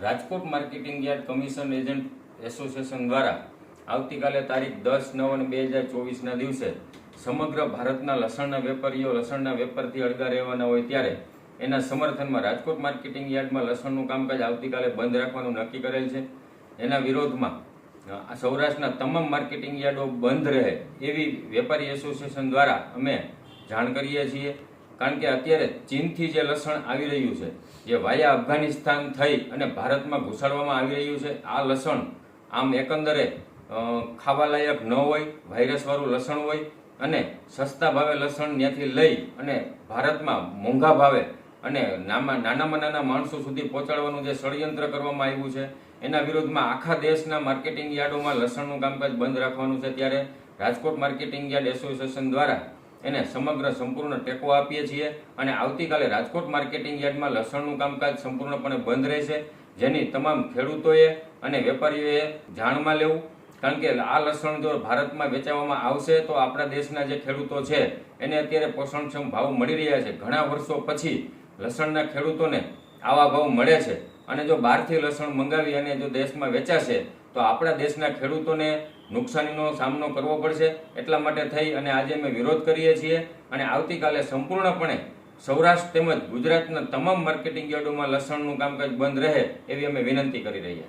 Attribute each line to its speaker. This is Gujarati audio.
Speaker 1: Rajkot marketing yard commission agent association દ્વારા આવતીકાલે તારીખ 10/9/2024ના દિવસે સમગ્ર ભારતના લસણના વેપારીઓ લસણના વેપારથી અળગા રહેવાના હોય ત્યારે એના સમર્થનમાં રાજકોટ માર્કેટિંગ યાર્ડમાં લસણનું કામકાજ આવતીકાલે બંધ રાખવાનું નક્કી કરેલ છે। એના વિરોધમાં સૌરાષ્ટ્રના તમામ માર્કેટિંગ યાર્ડો બંધ રહે એવી વેપારી એસોસિએશન દ્વારા અમે જાણ કરીએ છીએ। કારણ કે અત્યારે ચીનથી જે લસણ આવી રહ્યું છે, જે વાયા અફઘાનિસ્તાન થઈ અને ભારતમાં ઘુસાડવામાં આવી રહ્યું છે, આ લસણ આમ એકંદરે ખાવાલાયક ન હોય, વાયરસવાળું લસણ હોય અને સસ્તા ભાવે લસણ ત્યાંથી લઈ અને ભારતમાં મોંઘા ભાવે અને નાનામાં નાના માણસો સુધી પહોંચાડવાનું જે ષડયંત્ર કરવામાં આવ્યું છે, એના વિરોધમાં આખા દેશના માર્કેટિંગ યાર્ડોમાં લસણનું કામકાજ બંધ રાખવાનું છે। ત્યારે રાજકોટ માર્કેટિંગ યાર્ડ એસોસિએશન દ્વારા એને સંપૂર્ણ ટેકો આપીએ છીએ અને આવતીકાલે રાજકોટ માર્કેટિંગ યાર્ડમાં લસણનું કામકાજ સંપૂર્ણપણે બંધ રહેશે, જેની તમામ ખેડૂતોએ અને વેપારીઓએ જાણમાં લેવું। કારણ કે આ લસણ જો ભારતમાં વેચાવામાં આવશે તો આપણા દેશના જે ખેડૂતો છે એને અત્યારે પોષણક્ષમ ભાવ મળી રહ્યા છે। ઘણા વર્ષો પછી લસણના ખેડૂતોને આવા ભાવ મળે છે અને જો બહારથી લસણ મંગાવી અને જો દેશમાં વેચાશે તો આપણા દેશના ખેડૂતોને નુકસાનીનો સામનો કરવો પડશે। એટલા માટે થઈ અને આજે અમે વિરોધ કરીએ છીએ અને આવતીકાલે સંપૂર્ણપણે સૌરાષ્ટ્ર તેમજ ગુજરાતના તમામ માર્કેટિંગ યાર્ડોમાં લસણનું કામકાજ બંધ રહે એવી અમે વિનંતી કરી રહ્યા છીએ।